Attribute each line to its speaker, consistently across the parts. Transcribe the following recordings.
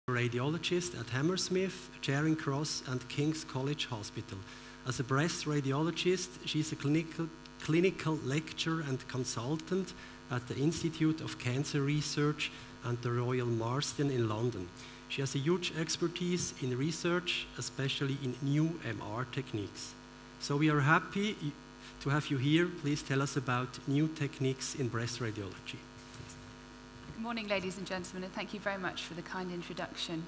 Speaker 1: Radiologist at Hammersmith, Charing Cross and King's College Hospital. As a breast radiologist, she is a clinical lecturer and consultant at the Institute of Cancer Research and the Royal Marsden in London. She has a huge expertise in research, especially in new MR techniques. So we are happy to have you here. Please tell us about new techniques in breast radiology.
Speaker 2: Good morning, ladies and gentlemen, and thank you very much for the kind introduction.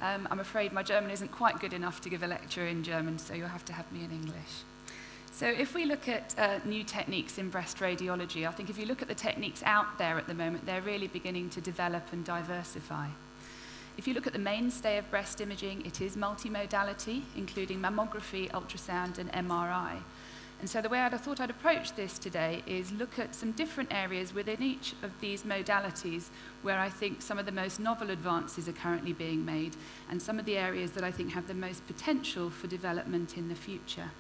Speaker 2: I'm afraid my German isn't quite good enough to give a lecture in German, so you'll have to have me in English. So if we look at new techniques in breast radiology, I think if you look at the techniques out there at the moment, they're really beginning to develop and diversify. If you look at the mainstay of breast imaging, it is multimodality, including mammography, ultrasound, and MRI. And so the way I thought I'd approach this today is look at some different areas within each of these modalities where I think some of the most novel advances are currently being made, and some of the areas that I think have the most potential for development in the future.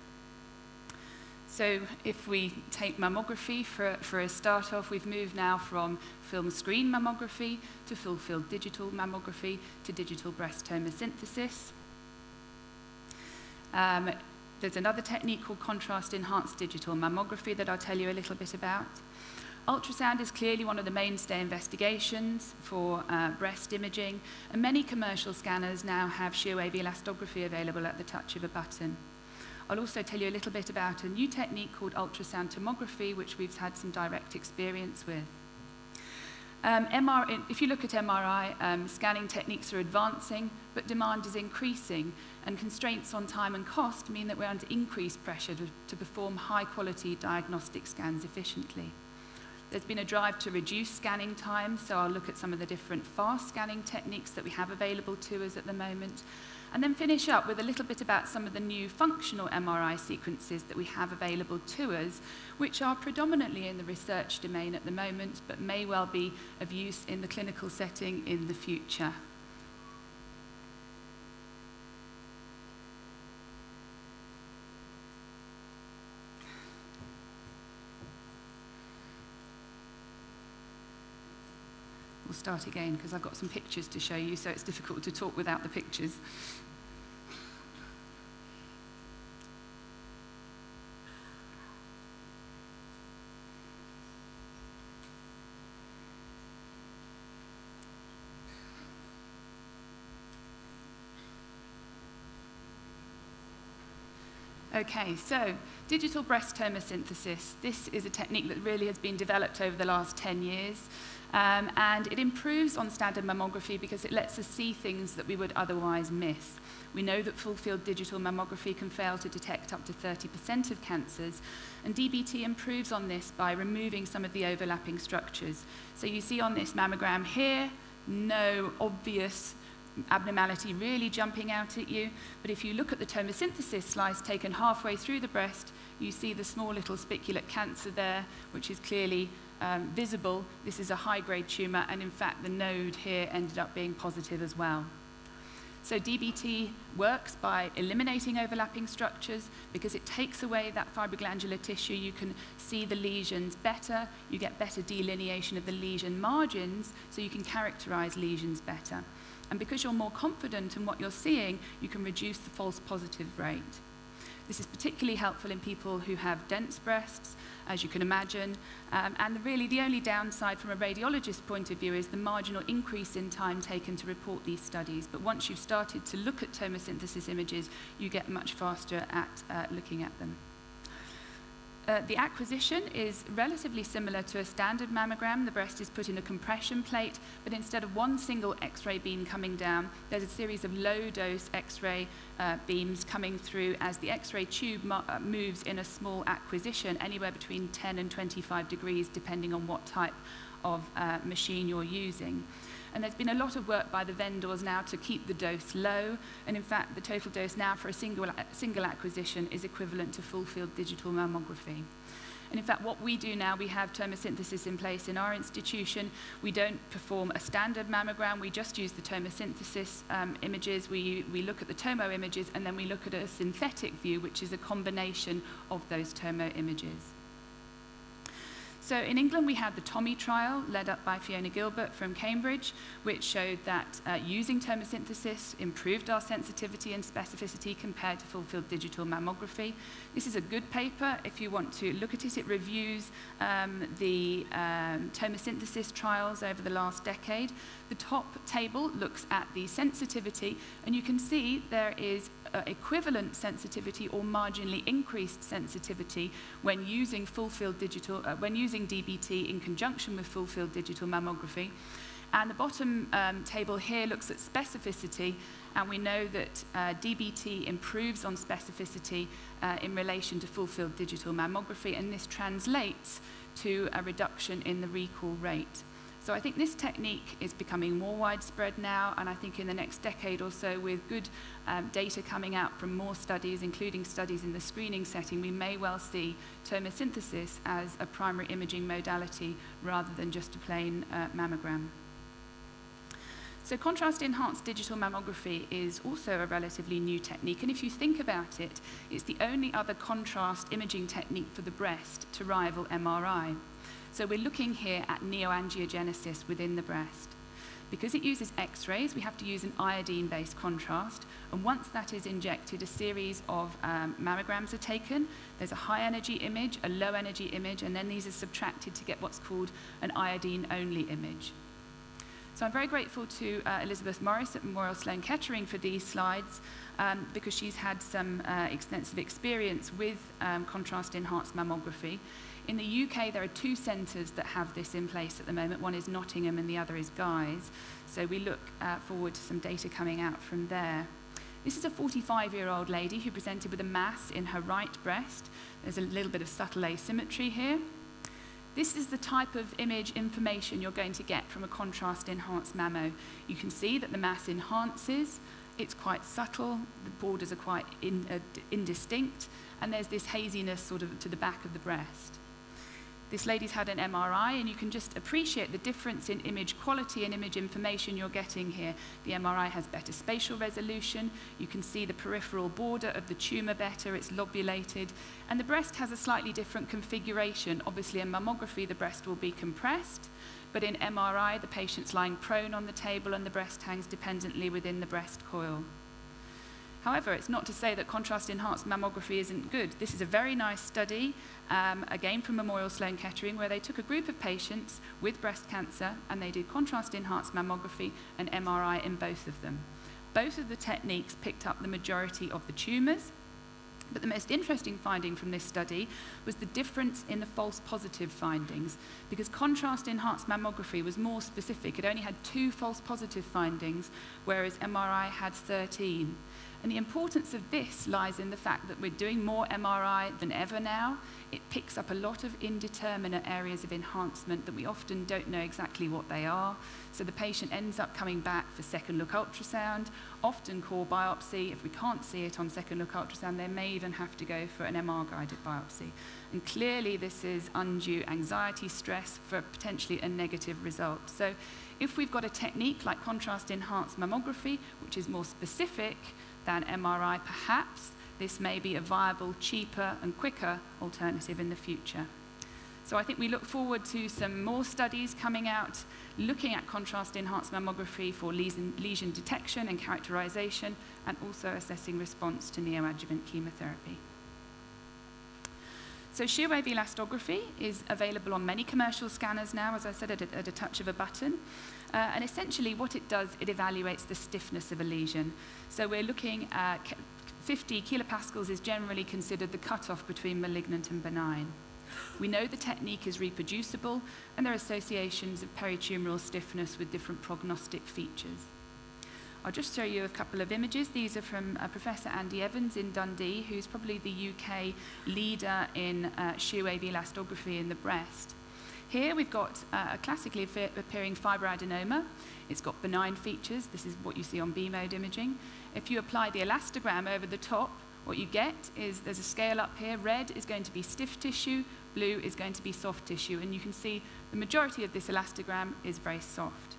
Speaker 2: So if we take mammography for a start off, we've moved now from film screen mammography to full-field digital mammography to digital breast tomosynthesis. There's another technique called contrast-enhanced digital mammography that I'll tell you a little bit about. Ultrasound is clearly one of the mainstay investigations for breast imaging, and many commercial scanners now have shear wave elastography available at the touch of a button. I'll also tell you a little bit about a new technique called ultrasound tomography, which we've had some direct experience with. If you look at MRI, scanning techniques are advancing, but demand is increasing, and constraints on time and cost mean that we're under increased pressure to perform high-quality diagnostic scans efficiently. There's been a drive to reduce scanning time, so I'll look at some of the different fast scanning techniques that we have available to us at the moment, and then finish up with a little bit about some of the new functional MRI sequences that we have available to us, which are predominantly in the research domain at the moment, but may well be of use in the clinical setting in the future. We'll start again because I've got some pictures to show you, so it's difficult to talk without the pictures. Okay, so digital breast tomosynthesis. This is a technique that really has been developed over the last 10 years. And it improves on standard mammography because it lets us see things that we would otherwise miss. We know that full-field digital mammography can fail to detect up to 30% of cancers, and DBT improves on this by removing some of the overlapping structures. So you see on this mammogram here, no obvious abnormality really jumping out at you, but if you look at the tomosynthesis slice taken halfway through the breast, you see the small little spiculate cancer there, which is clearly visible. This is a high-grade tumor, and in fact the node here ended up being positive as well. So DBT works by eliminating overlapping structures because it takes away that fibroglandular tissue. You can see the lesions better, you get better delineation of the lesion margins, so you can characterize lesions better. And because you're more confident in what you're seeing, you can reduce the false positive rate. This is particularly helpful in people who have dense breasts, as you can imagine, and really the only downside from a radiologist's point of view is the marginal increase in time taken to report these studies. But once you've started to look at tomosynthesis images, you get much faster at looking at them. The acquisition is relatively similar to a standard mammogram. The breast is put in a compression plate, but instead of one single X-ray beam coming down, there's a series of low-dose X-ray beams coming through as the X-ray tube moves in a small acquisition, anywhere between 10 and 25 degrees, depending on what type of machine you're using. And there's been a lot of work by the vendors now to keep the dose low, and in fact the total dose now for a single acquisition is equivalent to full-field digital mammography. And in fact what we do now, we have tomosynthesis in place in our institution. We don't perform a standard mammogram, we just use the tomosynthesis images. We look at the tomo images, and then we look at a synthetic view, which is a combination of those tomo images. So in England, we had the Tommy trial led up by Fiona Gilbert from Cambridge, which showed that using tomosynthesis improved our sensitivity and specificity compared to full-field digital mammography. This is a good paper. If you want to look at it, it reviews the tomosynthesis trials over the last decade. The top table looks at the sensitivity, and you can see there is equivalent sensitivity or marginally increased sensitivity when using full-field digital, when using DBT in conjunction with full-field digital mammography. And the bottom table here looks at specificity, and we know that DBT improves on specificity in relation to full-field digital mammography, and this translates to a reduction in the recall rate. So I think this technique is becoming more widespread now, and I think in the next decade or so, with good data coming out from more studies, including studies in the screening setting, we may well see tomosynthesis as a primary imaging modality rather than just a plain mammogram. So contrast-enhanced digital mammography is also a relatively new technique, and if you think about it, it's the only other contrast imaging technique for the breast to rival MRI. So we're looking here at neoangiogenesis within the breast. Because it uses X-rays, we have to use an iodine-based contrast, and once that is injected, a series of mammograms are taken. There's a high-energy image, a low-energy image, and then these are subtracted to get what's called an iodine-only image. So I'm very grateful to Elizabeth Morris at Memorial Sloan Kettering for these slides, because she's had some extensive experience with contrast-enhanced mammography. In the UK, there are 2 centres that have this in place at the moment. One is Nottingham and the other is Guy's. So we look forward to some data coming out from there. This is a 45-year-old lady who presented with a mass in her right breast. There's a little bit of subtle asymmetry here. This is the type of image information you're going to get from a contrast-enhanced mammo. You can see that the mass enhances. It's quite subtle. The borders are quite indistinct. And there's this haziness sort of to the back of the breast. This lady's had an MRI, and you can just appreciate the difference in image quality and image information you're getting here. The MRI has better spatial resolution. You can see the peripheral border of the tumor better. It's lobulated. And the breast has a slightly different configuration. Obviously, in mammography, the breast will be compressed. But in MRI, the patient's lying prone on the table, and the breast hangs dependently within the breast coil. However, it's not to say that contrast-enhanced mammography isn't good. This is a very nice study, again from Memorial Sloan Kettering, where they took a group of patients with breast cancer and they did contrast-enhanced mammography and MRI in both of them. Both of the techniques picked up the majority of the tumours, but the most interesting finding from this study was the difference in the false positive findings, because contrast-enhanced mammography was more specific. It only had 2 false positive findings, whereas MRI had 13. And the importance of this lies in the fact that we're doing more MRI than ever now. It picks up a lot of indeterminate areas of enhancement that we often don't know exactly what they are. So the patient ends up coming back for second look ultrasound, often core biopsy. If we can't see it on second look ultrasound, they may even have to go for an MR-guided biopsy. And clearly this is undue anxiety stress for potentially a negative result. So if we've got a technique like contrast-enhanced mammography, which is more specific than MRI, perhaps this may be a viable, cheaper and quicker alternative in the future. So I think we look forward to some more studies coming out looking at contrast-enhanced mammography for lesion detection and characterization, and also assessing response to neoadjuvant chemotherapy. So shear wave elastography is available on many commercial scanners now, as I said, at a touch of a button. And essentially what it does, it evaluates the stiffness of a lesion. So we're looking at 50 kilopascals is generally considered the cutoff between malignant and benign. We know the technique is reproducible, and there are associations of peritumoral stiffness with different prognostic features. I'll just show you a couple of images. These are from Professor Andy Evans in Dundee, who's probably the UK leader in shear wave elastography in the breast. Here we've got a classically appearing fibroadenoma. It's got benign features. This is what you see on B-mode imaging. If you apply the elastogram over the top, what you get is there's a scale up here. Red is going to be stiff tissue, blue is going to be soft tissue, and you can see the majority of this elastogram is very soft.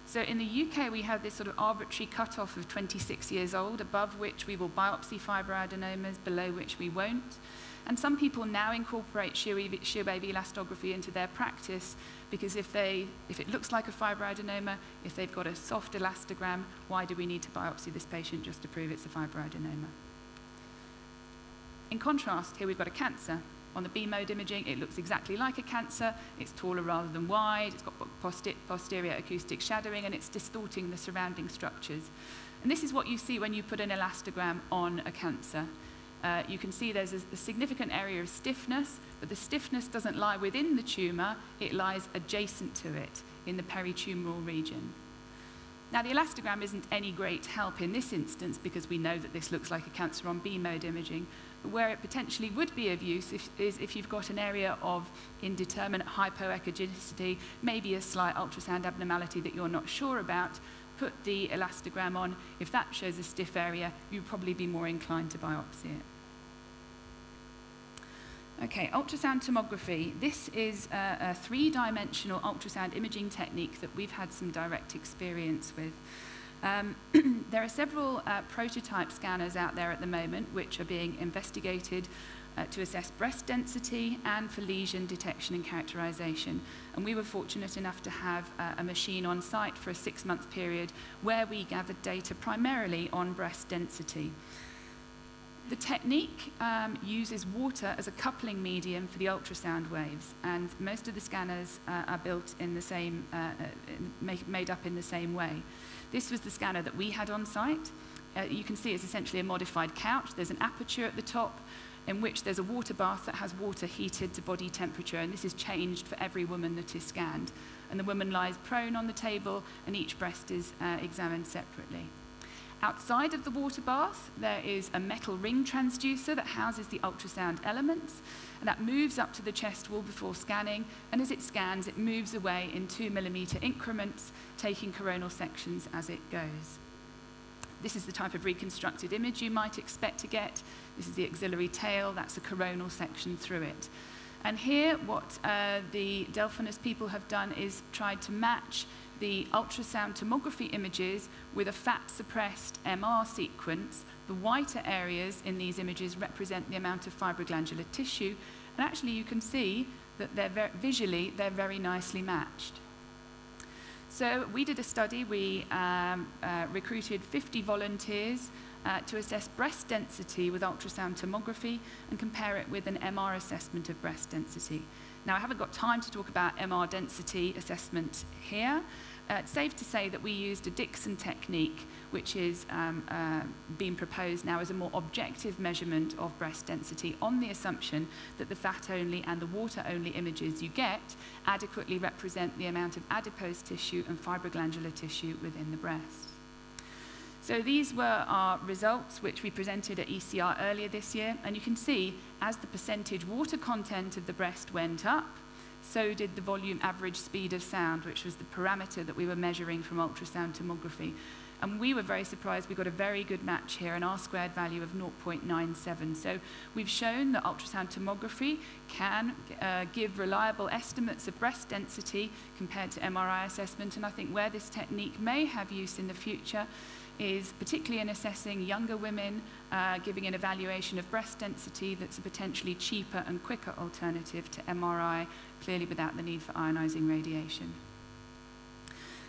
Speaker 2: So in the UK, we have this sort of arbitrary cutoff of 26 years old, above which we will biopsy fibroadenomas, below which we won't. And some people now incorporate shear baby elastography into their practice because if it looks like a fibroadenoma, if they've got a soft elastogram, why do we need to biopsy this patient just to prove it's a fibroadenoma? In contrast, here we've got a cancer. On the B-mode imaging, it looks exactly like a cancer. It's taller rather than wide. It's got posterior acoustic shadowing, and it's distorting the surrounding structures. And this is what you see when you put an elastogram on a cancer. You can see there's a significant area of stiffness, but the stiffness doesn't lie within the tumor. It lies adjacent to it in the peritumoral region. Now, the elastogram isn't any great help in this instance because we know that this looks like a cancer on B-mode imaging. But where it potentially would be of use is if you've got an area of indeterminate hypoechogenicity, maybe a slight ultrasound abnormality that you're not sure about, put the elastogram on. If that shows a stiff area, you'd probably be more inclined to biopsy it. Okay, ultrasound tomography. This is a three-dimensional ultrasound imaging technique that we've had some direct experience with. There are several prototype scanners out there at the moment which are being investigated to assess breast density and for lesion detection and characterization. And we were fortunate enough to have a machine on site for a 6-month period where we gathered data primarily on breast density. The technique uses water as a coupling medium for the ultrasound waves, and most of the scanners are built in the same, made up in the same way. This was the scanner that we had on site. You can see it's essentially a modified couch. There's an aperture at the top in which there's a water bath that has water heated to body temperature, and this is changed for every woman that is scanned. And the woman lies prone on the table, and each breast is examined separately. Outside of the water bath, there is a metal ring transducer that houses the ultrasound elements, and that moves up to the chest wall before scanning, and as it scans, it moves away in 2mm increments, taking coronal sections as it goes. This is the type of reconstructed image you might expect to get. This is the axillary tail, that's a coronal section through it. And here, what the Delphinus people have done is tried to match the ultrasound tomography images with a fat-suppressed MR sequence. The whiter areas in these images represent the amount of fibroglandular tissue, and actually you can see that visually they're very nicely matched. So we did a study. We recruited 50 volunteers to assess breast density with ultrasound tomography and compare it with an MR assessment of breast density. Now, I haven't got time to talk about MR density assessment here. It's safe to say that we used a Dixon technique, which is being proposed now as a more objective measurement of breast density on the assumption that the fat-only and the water-only images you get adequately represent the amount of adipose tissue and fibroglandular tissue within the breast. So these were our results, which we presented at ECR earlier this year, and you can see as the percentage water content of the breast went up, so did the volume average speed of sound, which was the parameter that we were measuring from ultrasound tomography. And we were very surprised. We got a very good match here, an R-squared value of 0.97. So we've shown that ultrasound tomography can give reliable estimates of breast density compared to MRI assessment. And I think where this technique may have use in the future is particularly in assessing younger women, giving an evaluation of breast density that's a potentially cheaper and quicker alternative to MRI, clearly without the need for ionizing radiation.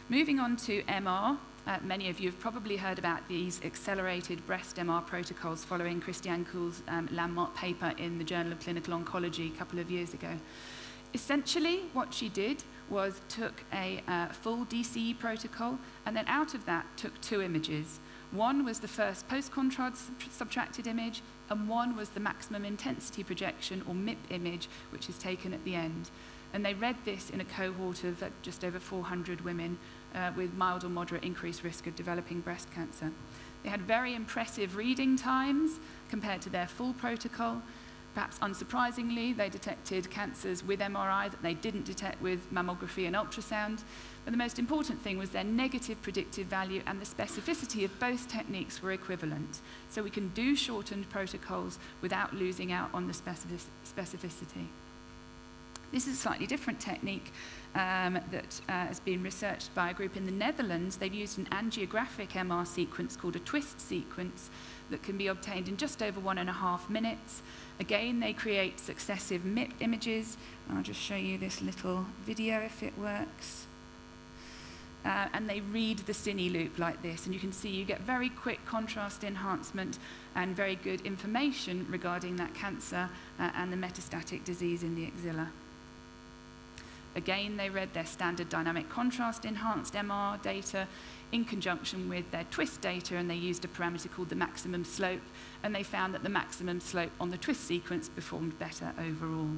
Speaker 2: Moving on to MR, many of you have probably heard about these accelerated breast MR protocols following Christiane Kuhl's landmark paper in the Journal of Clinical Oncology a couple of years ago. Essentially, what she did was took a full DCE protocol, and then out of that took 2 images. One was the first post-contrast subtracted image, and one was the maximum intensity projection, or MIP image, which is taken at the end. And they read this in a cohort of just over 400 women with mild or moderate increased risk of developing breast cancer. They had very impressive reading times compared to their full protocol. Perhaps unsurprisingly, they detected cancers with MRI that they didn't detect with mammography and ultrasound. But the most important thing was their negative predictive value, and the specificity of both techniques were equivalent. So we can do shortened protocols without losing out on the specificity. This is a slightly different technique that has been researched by a group in the Netherlands. They've used an angiographic MR sequence called a twist sequence that can be obtained in just over 1.5 minutes. Again, they create successive MIP images. I'll just show you this little video if it works. And they read the cine loop like this, and you can see you get very quick contrast enhancement and very good information regarding that cancer and the metastatic disease in the axilla. Again, they read their standard dynamic contrast enhanced MR data in conjunction with their twist data, and they used a parameter called the maximum slope, and they found that the maximum slope on the twist sequence performed better overall.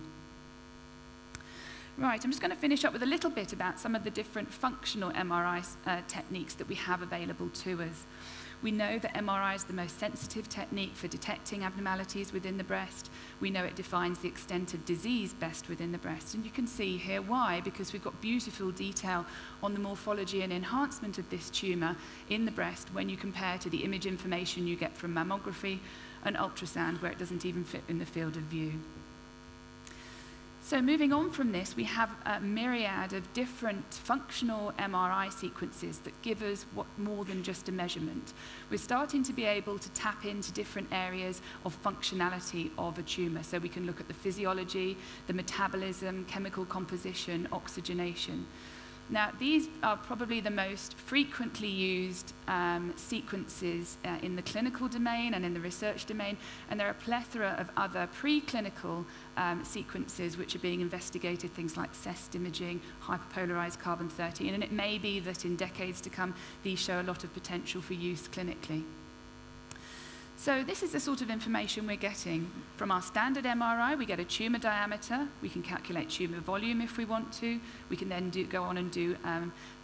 Speaker 2: Right, I'm just going to finish up with a little bit about some of the different functional MRI techniques that we have available to us. We know that MRI is the most sensitive technique for detecting abnormalities within the breast. We know it defines the extent of disease best within the breast. And you can see here why, because we've got beautiful detail on the morphology and enhancement of this tumour in the breast when you compare to the image information you get from mammography and ultrasound, where it doesn't even fit in the field of view. So moving on from this, we have a myriad of different functional MRI sequences that give us more than just a measurement. We're starting to be able to tap into different areas of functionality of a tumour. So we can look at the physiology, the metabolism, chemical composition, oxygenation. Now, these are probably the most frequently used sequences in the clinical domain and in the research domain, and there are a plethora of other preclinical sequences which are being investigated, things like CEST imaging, hyperpolarized carbon-13, and it may be that in decades to come, these show a lot of potential for use clinically. So this is the sort of information we're getting. From our standard MRI, we get a tumour diameter. We can calculate tumour volume if we want to. We can then go on and do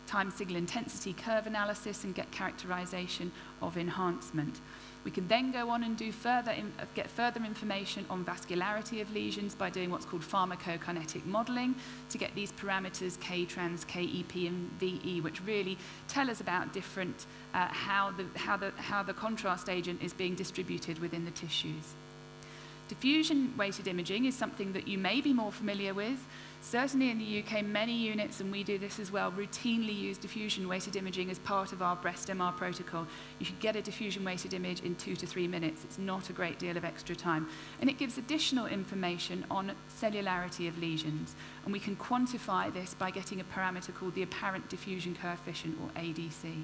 Speaker 2: time signal intensity curve analysis and get characterization of enhancement. We can then go on and do get further information on vascularity of lesions by doing what's called pharmacokinetic modeling to get these parameters K-trans, KEP, and VE, which really tell us about different how the contrast agent is being distributed within the tissues. Diffusion-weighted imaging is something that you may be more familiar with. Certainly in the UK, many units, and we do this as well, routinely use diffusion-weighted imaging as part of our breast MR protocol. You should get a diffusion-weighted image in 2 to 3 minutes. It's not a great deal of extra time. And it gives additional information on cellularity of lesions. And we can quantify this by getting a parameter called the apparent diffusion coefficient, or ADC.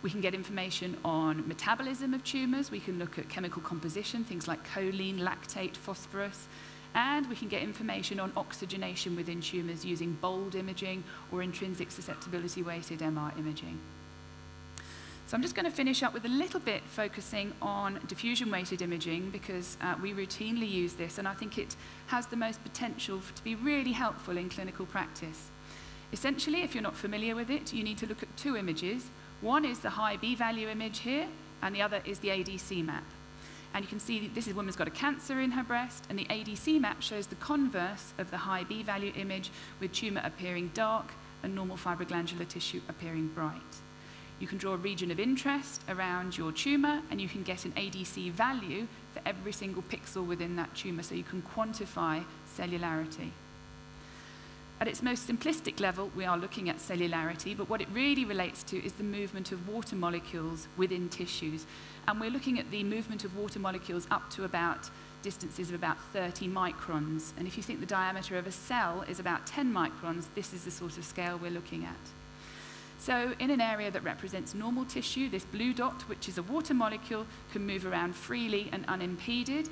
Speaker 2: We can get information on metabolism of tumours. We can look at chemical composition, things like choline, lactate, phosphorus. And we can get information on oxygenation within tumours using bold imaging or intrinsic susceptibility weighted MR imaging. So I'm just going to finish up with a little bit focusing on diffusion-weighted imaging because we routinely use this, and I think it has the most potential to be really helpful in clinical practice. Essentially, if you're not familiar with it, you need to look at 2 images. One is the high B-value image here, and the other is the ADC map. And you can see this woman's got a cancer in her breast, and the ADC map shows the converse of the high B-value image with tumour appearing dark and normal fibroglandular tissue appearing bright. You can draw a region of interest around your tumour, and you can get an ADC value for every single pixel within that tumour, so you can quantify cellularity. At its most simplistic level, we are looking at cellularity, but what it really relates to is the movement of water molecules within tissues. And we're looking at the movement of water molecules up to about distances of about 30 microns. And if you think the diameter of a cell is about 10 microns, this is the sort of scale we're looking at. So in an area that represents normal tissue, this blue dot, which is a water molecule, can move around freely and unimpeded.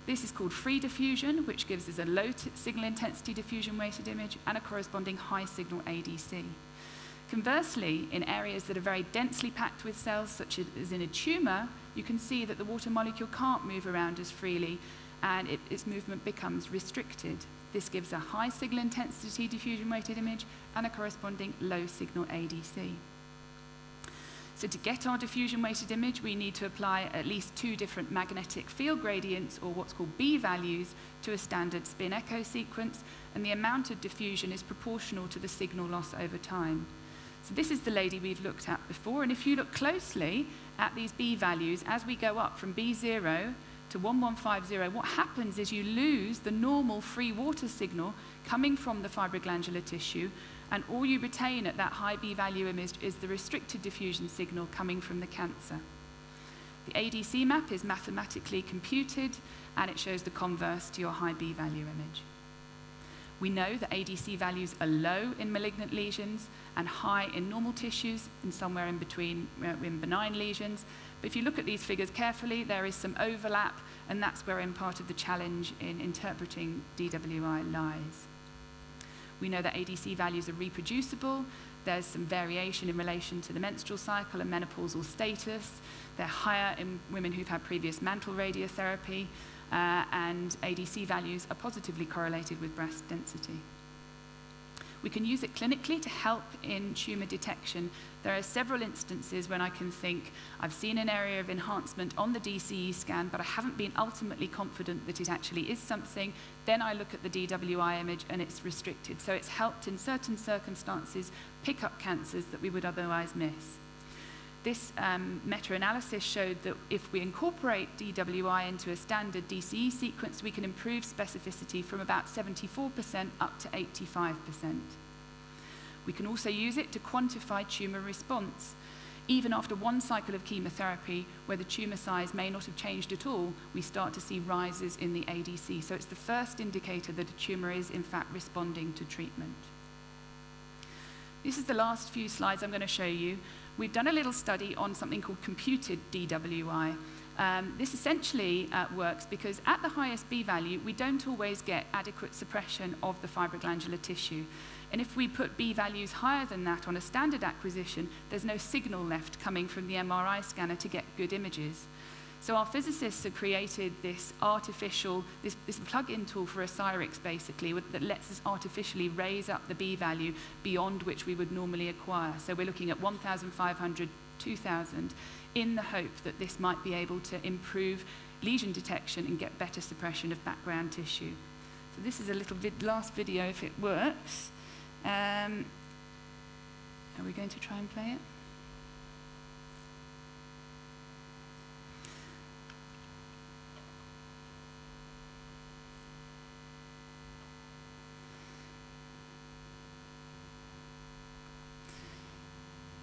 Speaker 2: This is called free diffusion, which gives us a low signal intensity diffusion-weighted image and a corresponding high signal ADC. Conversely, in areas that are very densely packed with cells, such as in a tumour, you can see that the water molecule can't move around as freely, and its movement becomes restricted. This gives a high signal intensity diffusion-weighted image and a corresponding low signal ADC. So to get our diffusion-weighted image, we need to apply at least 2 different magnetic field gradients, or what's called B values, to a standard spin echo sequence, and the amount of diffusion is proportional to the signal loss over time. So this is the lady we've looked at before, and if you look closely at these B values, as we go up from B0 to 1150, what happens is you lose the normal free water signal coming from the fibroglandular tissue, and all you retain at that high B-value image is the restricted diffusion signal coming from the cancer. The ADC map is mathematically computed, and it shows the converse to your high B-value image. We know that ADC values are low in malignant lesions and high in normal tissues, and somewhere in between in benign lesions. But if you look at these figures carefully, there is some overlap, and that's wherein part of the challenge in interpreting DWI lies. We know that ADC values are reproducible. There's some variation in relation to the menstrual cycle and menopausal status. They're higher in women who've had previous mantle radiotherapy, and ADC values are positively correlated with breast density. We can use it clinically to help in tumor detection. There are several instances when I can think, I've seen an area of enhancement on the DCE scan, but I haven't been ultimately confident that it actually is something. Then I look at the DWI image and it's restricted. So it's helped in certain circumstances pick up cancers that we would otherwise miss. This meta-analysis showed that if we incorporate DWI into a standard DCE sequence, we can improve specificity from about 74% up to 85%. We can also use it to quantify tumor response. Even after one cycle of chemotherapy, where the tumor size may not have changed at all, we start to see rises in the ADC. So it's the first indicator that a tumor is, in fact, responding to treatment. This is the last few slides I'm going to show you. We've done a little study on something called computed DWI. This essentially works because at the highest B value, we don't always get adequate suppression of the fibroglandular tissue. And if we put B values higher than that on a standard acquisition, there's no signal left coming from the MRI scanner to get good images. So our physicists have created this artificial, this plug-in tool for Osirix, basically, that lets us artificially raise up the B value beyond which we would normally acquire. So we're looking at 1,500, 2,000, in the hope that this might be able to improve lesion detection and get better suppression of background tissue. So this is a little last video, if it works. Are we going to try and play it?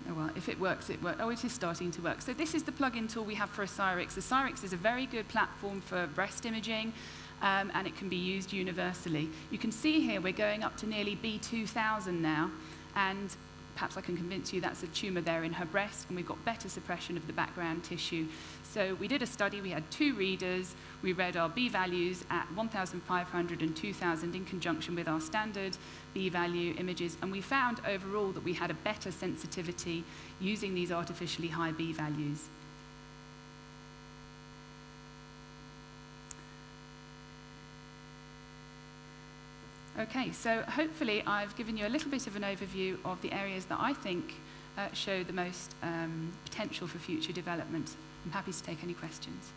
Speaker 2: Oh, well, if it works, it works. Oh, it is starting to work. So this is the plug-in tool we have for Osirix. Osirix is a very good platform for breast imaging, and it can be used universally. You can see here we're going up to nearly B2000 now, and perhaps I can convince you that's a tumor there in her breast, and we've got better suppression of the background tissue. So we did a study. We had 2 readers. We read our B values at 1,500 and 2,000 in conjunction with our standard B value images, and we found overall that we had a better sensitivity using these artificially high B values. Okay, so hopefully I've given you a little bit of an overview of the areas that I think show the most potential for future development. I'm happy to take any questions.